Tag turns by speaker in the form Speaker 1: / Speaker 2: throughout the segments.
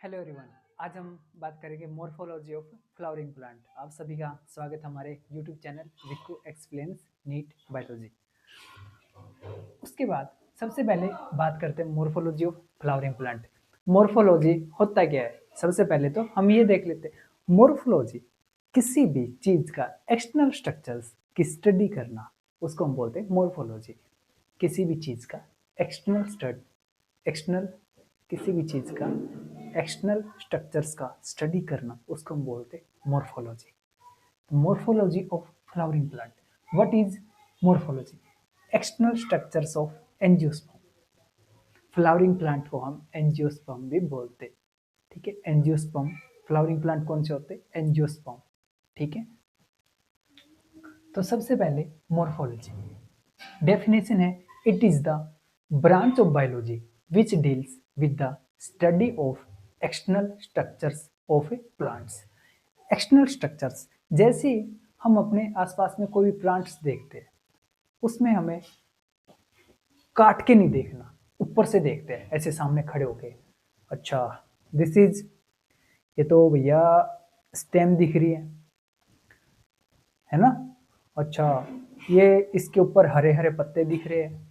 Speaker 1: Hello everyone. आज हम बात करेंगे मॉर्फोलॉजी ऑफ फ्लावरिंग प्लांट। आप सभी का स्वागत हमारे YouTube channel Vikku explains NEET biology. उसके बाद सबसे पहले बात करते हैं morphology of flowering plant. Morphology होता क्या है? सबसे पहले तो हम ये देख लेते हैं, मॉर्फोलॉजी किसी भी चीज का एक्सटर्नल स्ट्रक्चर्स की स्टडी करना, उसको हम बोलते हैं मॉर्फोलॉजी। किसी भी चीज का एक्सटर्नल किसी भी चीज का एक्सटर्नल स्ट्रक्चर्स का स्टडी करना, उसको हम बोलते हैं morphology. Morphology of flowering plant. What is morphology? External structures of angiosperm. Flowering plant को हम एंजियोस्पर्म भी बोलते हैं। ठीक है, एंजियोस्पर्म। फ्लावरिंग प्लांट कौन से होते हैं? एंजियोस्पर्म। ठीक है, तो सबसे पहले मॉर्फोलॉजी डेफिनेशन है, it is the branch of biology which deals with the study of external structures of A plants. External structures, जैसे हम अपने आसपास में कोई भी प्लांट्स देखते हैं, उसमें हमें काट के नहीं देखना, ऊपर से देखते हैं ऐसे सामने खड़े होके। अच्छा, दिस इज, ये तो भैया स्टेम दिख रही है ना। अच्छा, ये इसके ऊपर हरे हरे पत्ते दिख रहे हैं।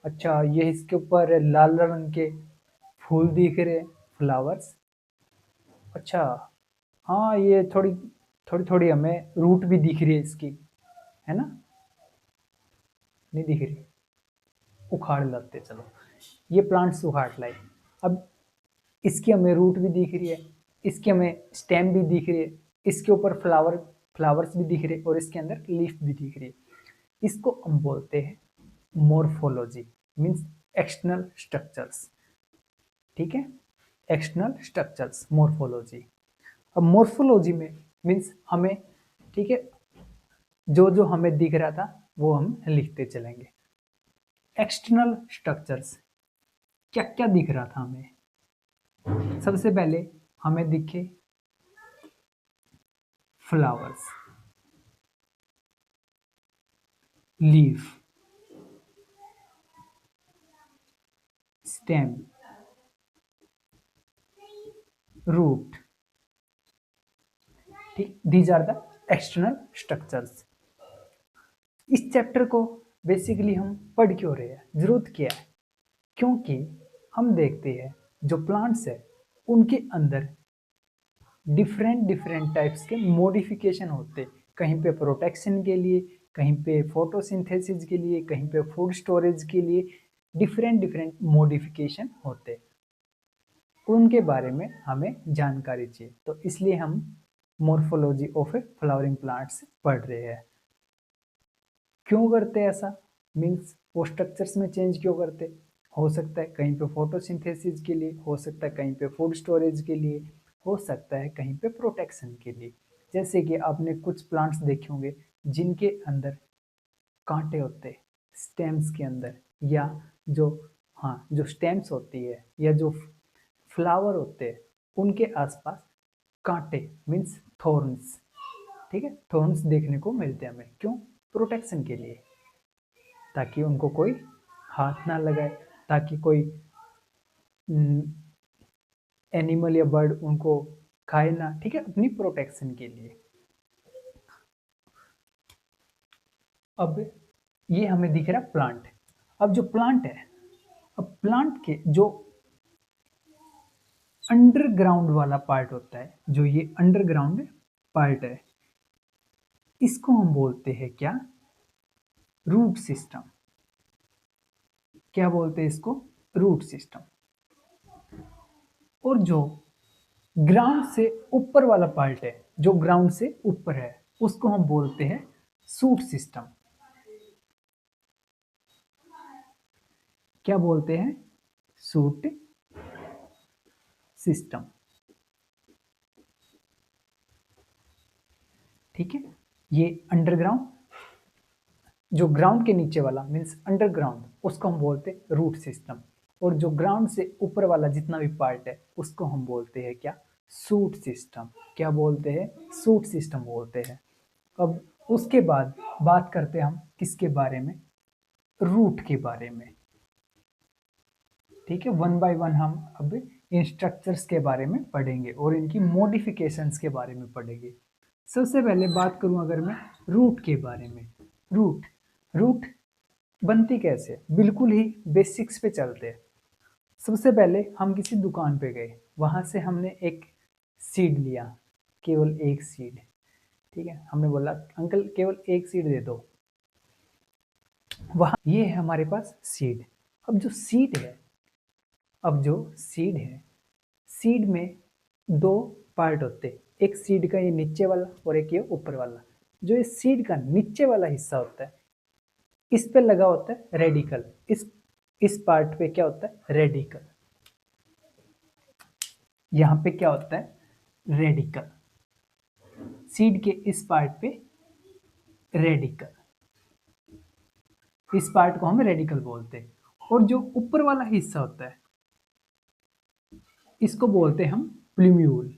Speaker 1: अच्छा, ये इसके ऊपर लाल रंग के फूल दिख रहे, फ्लावर्स। अच्छा, हाँ, ये थोड़ी थोड़ी थोड़ी हमें रूट भी दिख रही है इसकी, है ना। नहीं दिख रही, उखाड़ लाते चलो, ये प्लांट्स उखाड़ लाए। अब इसकी हमें रूट भी दिख रही है, इसकी हमें स्टेम भी दिख रही है, इसके ऊपर फ्लावर्स भी दिख रहे और इसके अंदर लीफ भी दिख रही है। इसको हम बोलते हैं मॉर्फोलॉजी, मीन्स एक्सटर्नल स्ट्रक्चर्स। ठीक है, एक्सटर्नल स्ट्रक्चर्स, मॉर्फोलॉजी। अब मॉर्फोलॉजी में मीन्स हमें, ठीक है, जो जो हमें दिख रहा था वो हम लिखते चलेंगे। एक्सटर्नल स्ट्रक्चर्स, क्या क्या दिख रहा था हमें? सबसे पहले हमें दिखे फ्लावर्स, लीफ, स्टेम, रूट। ठीक, these are the external structures. इस चैप्टर को बेसिकली हम पढ़ क्यों रहे हैं, जरूरत क्या है? क्योंकि हम देखते हैं जो प्लांट्स है उनके अंदर डिफरेंट डिफरेंट टाइप्स के मॉडिफिकेशन होते, कहीं पे प्रोटेक्शन के लिए, कहीं पे फोटोसिंथेसिस के लिए, कहीं पे फूड स्टोरेज के लिए डिफरेंट डिफरेंट मॉडिफिकेशन होते, उनके बारे में हमें जानकारी चाहिए। तो इसलिए हम morphology of A flowering plants पढ़ रहे हैं। क्यों करते हैं ऐसा? मीन्स वो स्ट्रक्चर्स में चेंज क्यों करते? हो सकता है कहीं पे फोटोसिंथेसिस के लिए, हो सकता है कहीं पे फूड स्टोरेज के लिए, हो सकता है कहीं पे प्रोटेक्शन के लिए। जैसे कि आपने कुछ प्लांट्स देखे होंगे जिनके अंदर कांटे होते हैं स्टेम्स के अंदर, या जो, हाँ, जो स्टेम्स होती है या जो फ्लावर होते हैं उनके आसपास कांटे, मीन्स थॉर्न्स। ठीक है, थॉर्न्स देखने को मिलते हैं हमें। क्यों? प्रोटेक्शन के लिए, ताकि उनको कोई हाथ ना लगाए, ताकि कोई एनिमल या बर्ड उनको खाए ना। ठीक है, अपनी प्रोटेक्शन के लिए। अब ये हमें दिख रहा प्लांट। अब जो प्लांट है, अब प्लांट के जो अंडरग्राउंड वाला पार्ट होता है, जो ये अंडरग्राउंड पार्ट है, इसको हम बोलते हैं क्या? Root system. क्या बोलते हैं इसको? Root system. और जो ग्राउंड से ऊपर वाला पार्ट है, जो ग्राउंड से ऊपर है, उसको हम बोलते हैं सूट सिस्टम। क्या बोलते हैं? Shoot system. ठीक है, ये अंडरग्राउंड, जो ग्राउंड के नीचे वाला मीन्स अंडरग्राउंड, उसको हम बोलते हैं रूट सिस्टम। और जो ग्राउंड से ऊपर वाला जितना भी पार्ट है उसको हम बोलते हैं क्या? Shoot system. क्या बोलते हैं? सूट सिस्टम बोलते हैं। अब उसके बाद बात करते हैं हम किसके बारे में? रूट के बारे में। ठीक है, वन बाय वन हम अब इन स्ट्रक्चर्स के बारे में पढ़ेंगे और इनकी मॉडिफिकेशंस के बारे में पढ़ेंगे। सबसे पहले बात करूं अगर मैं रूट के बारे में, रूट रूट बनती कैसे, बिल्कुल ही बेसिक्स पे चलते हैं। सबसे पहले हम किसी दुकान पे गए, वहां से हमने एक सीड लिया, केवल एक सीड, ठीक है, हमने बोला अंकल केवल एक सीड दे दो, वहां ये है हमारे पास सीड। अब जो सीड है अब जो सीड है सीड में दो पार्ट होते हैं, एक सीड का ये नीचे वाला और एक ये ऊपर वाला। जो ये सीड का नीचे वाला हिस्सा होता है, इस पे लगा होता है रेडिकल, इस पार्ट पे क्या होता है, रेडिकल। यहाँ पे क्या होता है, रेडिकल, सीड के इस पार्ट पे रेडिकल, इस पार्ट को हम रेडिकल बोलते हैं। और जो ऊपर वाला हिस्सा होता है इसको बोलते हैं हम प्लूम्यूल,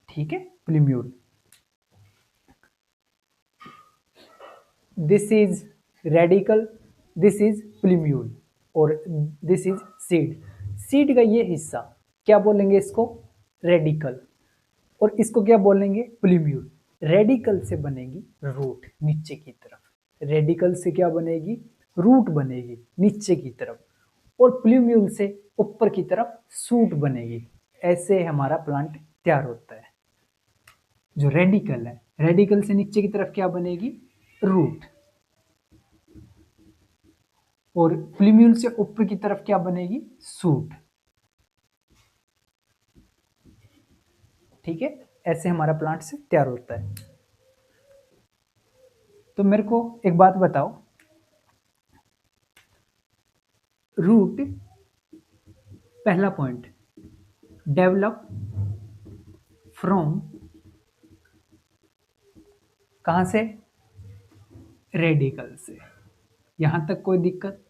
Speaker 1: ठीक है, plumule. This is radical, this is plumule और दिस इज सीड। सीड का ये हिस्सा क्या बोलेंगे, इसको रेडिकल, और इसको क्या बोलेंगे, प्लूम्यूल। रेडिकल से बनेगी रूट नीचे की तरफ, रेडिकल से क्या बनेगी, रूट बनेगी नीचे की तरफ, और प्लूम्यूल से ऊपर की तरफ सूट बनेगी। ऐसे हमारा प्लांट तैयार होता है। जो रेडिकल है, रेडिकल से नीचे की तरफ क्या बनेगी, रूट, और प्लूम्यूल से ऊपर की तरफ क्या बनेगी, सूट, ठीक है। ऐसे हमारा प्लांट से तैयार होता है। तो मेरे को एक बात बताओ, रूट, पहला पॉइंट, डेवलप फ्रॉम, कहां से, रेडिकल से। यहां तक कोई दिक्कत,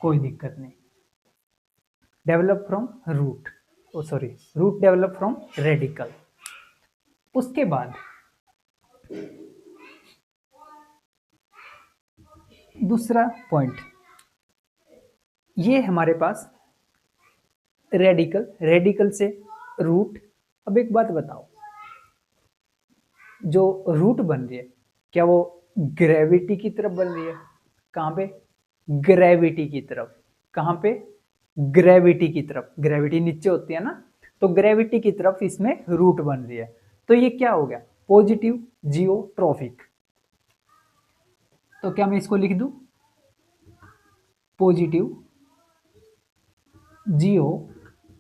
Speaker 1: कोई दिक्कत नहीं। Develop from root, oh sorry, root develop from radical. उसके बाद दूसरा पॉइंट, ये हमारे पास रेडिकल, रेडिकल से रूट। अब एक बात बताओ, जो रूट बन रही है क्या वो ग्रेविटी की तरफ बन रही है, कहां पे, ग्रेविटी की तरफ, कहां पे, ग्रेविटी की तरफ, ग्रेविटी नीचे होती है ना, तो ग्रेविटी की तरफ इसमें रूट बन रही है। तो ये क्या हो गया, पॉजिटिव जियोट्रॉफिक। तो क्या मैं इसको लिख दूं, पॉजिटिव जियोट्रोपिक,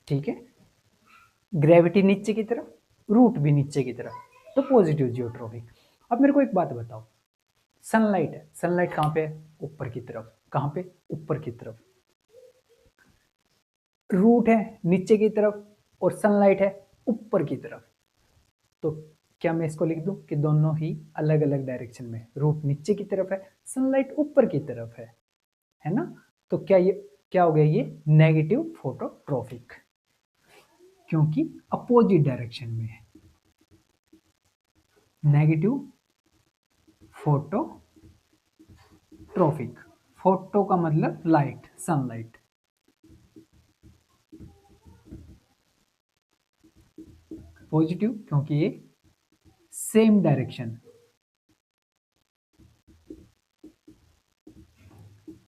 Speaker 1: ठीक है, ग्रेविटी नीचे की तरफ, रूट भी नीचे की तरफ, तो पॉजिटिव जियोट्रॉपिक। अब मेरे को एक बात बताओ, सनलाइट है, सनलाइट कहां पे है, ऊपर की तरफ, कहां पे, ऊपर की तरफ, रूट है नीचे की तरफ और सनलाइट है ऊपर की तरफ। तो क्या मैं इसको लिख दूं कि दोनों ही अलग अलग डायरेक्शन में, रूट नीचे की तरफ है, सनलाइट ऊपर की तरफ है ना। तो क्या ये क्या हो गया, ये नेगेटिव फोटोट्रॉफिक, क्योंकि अपोजिट डायरेक्शन में है, नेगेटिव फोटोट्रॉफिक। फोटो का मतलब लाइट, सनलाइट, पॉजिटिव क्योंकि ये सेम डायरेक्शन,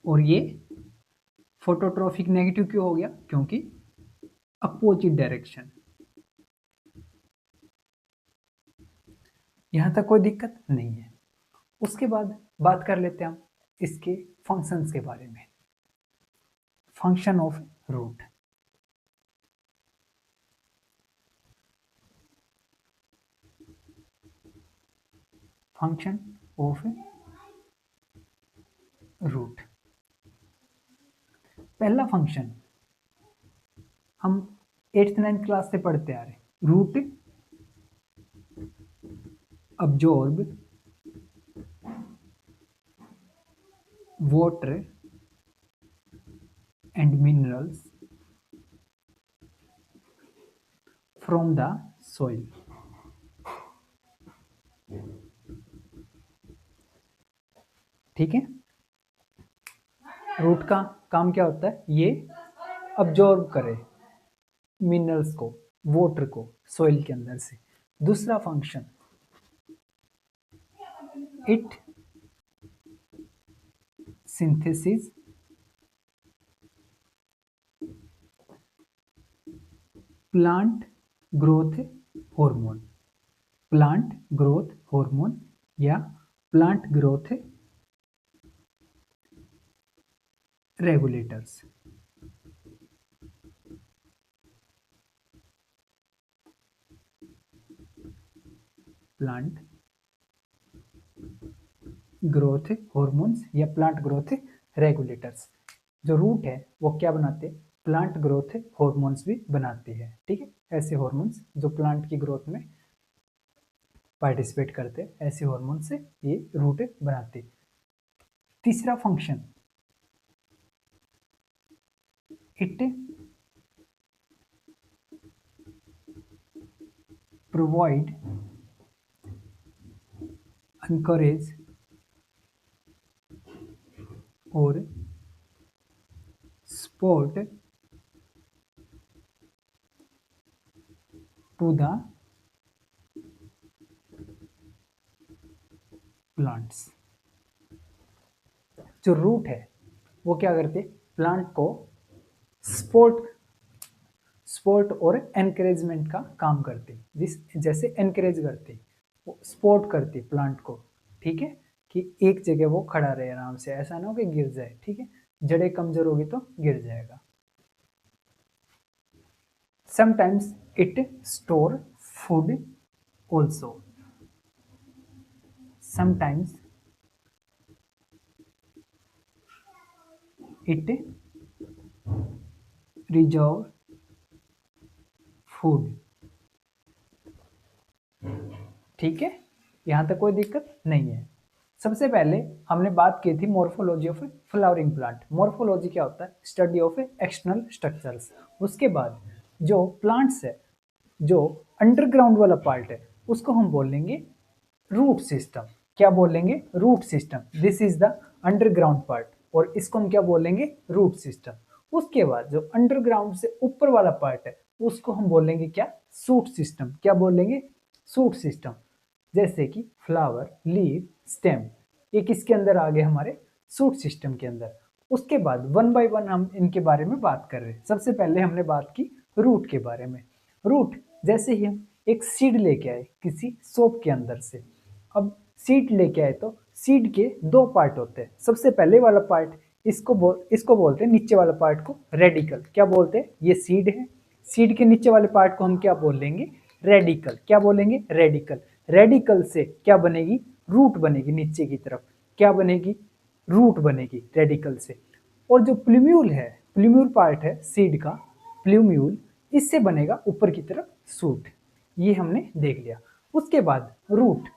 Speaker 1: और ये फोटोट्रॉफिक नेगेटिव क्यों हो गया, क्योंकि अपोजिट डायरेक्शन। यहां तक कोई दिक्कत नहीं है। उसके बाद बात कर लेते हैं हम इसके फंक्शंस के बारे में। Function of root, function of root. पहला फंक्शन हम 8th 9th क्लास से पढ़ते आ रहे, root absorb water and minerals from the soil. ठीक है। रूट का काम क्या होता है, ये अब्जॉर्ब करे मिनरल्स को, वाटर को सॉइल के अंदर से। दूसरा function, it synthesis plant growth hormone, plant growth hormone या plant growth regulators. Plant growth hormones या प्लांट ग्रोथ रेगुलेटर्स। जो रूट है वो क्या बनाते हैं, प्लांट ग्रोथ हार्मोन्स भी बनाते हैं। ठीक है, ऐसे हार्मोन्स जो प्लांट की ग्रोथ में पार्टिसिपेट करते हैं, ऐसे हार्मोन से ये रूट बनाते हैं। तीसरा फंक्शन, इट प्रोवाइड encourage और support to the plants। जो रूट है वो क्या करते, प्लांट को सपोर्ट और एनकरेजमेंट का काम करते, जिस जैसे एनकरेज करते, वो सपोर्ट करती प्लांट को। ठीक है, कि एक जगह वो खड़ा रहे आराम से, ऐसा ना हो कि गिर जाए। ठीक है, जड़ें कमजोर होगी तो गिर जाएगा। Sometimes it store food also, sometimes it reserve food. ठीक है, यहां तक कोई दिक्कत नहीं है। सबसे पहले हमने बात की थी morphology of flowering plant. Morphology क्या होता है, स्टडी ऑफ एक्सटर्नल स्ट्रक्चर्स। उसके बाद जो प्लांट्स है, जो अंडरग्राउंड वाला पार्ट है, उसको हम बोलेंगे रूट सिस्टम। क्या बोलेंगे, root system. This is the underground part, और इसको हम क्या बोलेंगे, रूट सिस्टम। उसके बाद जो अंडरग्राउंड से ऊपर वाला पार्ट है, उसको हम बोलेंगे क्या, सूट सिस्टम। क्या बोलेंगे, सूट सिस्टम। जैसे कि फ्लावर, लीव, स्टेम, ये किसके अंदर आ गए, हमारे सूट सिस्टम के अंदर। उसके बाद वन बाय वन हम इनके बारे में बात कर रहे हैं। सबसे पहले हमने बात की रूट के बारे में। रूट, जैसे ही हम एक सीड लेके आए किसी सोप के अंदर से, अब सीड लेके आए तो सीड के दो पार्ट होते हैं। सबसे पहले वाला पार्ट, इसको बोलते हैं, नीचे वाला पार्ट को रेडिकल। क्या बोलते हैं, ये सीड है, सीड के नीचे वाले पार्ट को हम क्या बोलेंगे, रेडिकल। क्या बोलेंगे, रेडिकल। रेडिकल से क्या बनेगी, रूट बनेगी नीचे की तरफ। क्या बनेगी, रूट बनेगी रेडिकल से। और जो प्लूम्यूल है, प्लूम्यूल पार्ट है सीड का, प्लूम्यूल, इससे बनेगा ऊपर की तरफ सूट। ये हमने देख लिया। उसके बाद रूट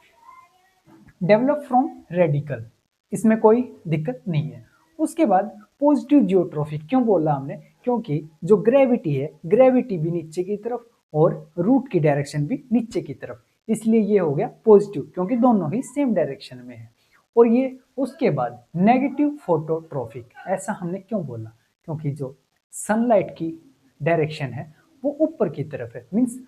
Speaker 1: डेवलप फ्रॉम रेडिकल, इसमें कोई दिक्कत नहीं है। उसके बाद पॉजिटिव जियोट्रॉफी क्यों बोला हमने, क्योंकि जो ग्रेविटी है, ग्रेविटी भी नीचे की तरफ और रूट की डायरेक्शन भी नीचे की तरफ, इसलिए ये हो गया पॉजिटिव, क्योंकि दोनों ही सेम डायरेक्शन में है। और ये उसके बाद नेगेटिव फोटोट्रॉफिक, ऐसा हमने क्यों बोला, क्योंकि जो सनलाइट की डायरेक्शन है वो ऊपर की तरफ है, मीन्स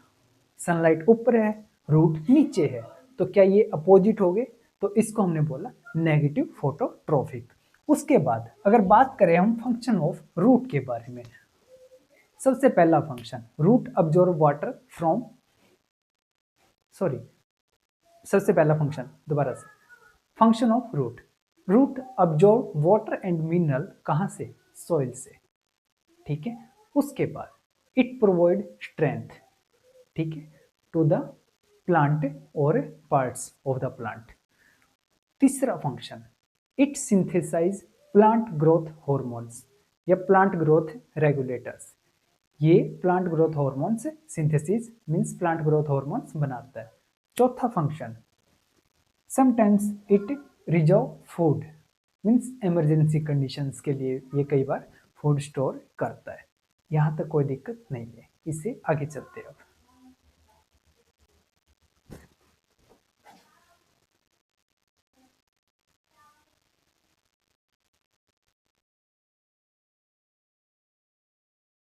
Speaker 1: सनलाइट ऊपर है, रूट नीचे है, तो क्या ये अपोजिट हो गए, तो इसको हमने बोला नेगेटिव फोटोट्रॉफिक। उसके बाद अगर बात करें हम फंक्शन ऑफ रूट के बारे में, सबसे पहला function, root absorb water from, sorry, सबसे पहला फंक्शन दोबारा से, function of root, root absorb water and mineral, कहां से, सॉइल से। ठीक है, उसके बाद इट प्रोवाइड स्ट्रेंथ, ठीक है, टू द प्लांट और पार्ट्स ऑफ द प्लांट। तीसरा function, it synthesize plant growth hormones या प्लांट ग्रोथ रेगुलेटर्स। ये plant growth hormones synthesis means plant growth hormones बनाता है। चौथा function, sometimes it reserve food, means emergency conditions के लिए ये कई बार फूड स्टोर करता है। यहाँ तक कोई दिक्कत नहीं है। इससे आगे चलते हैं।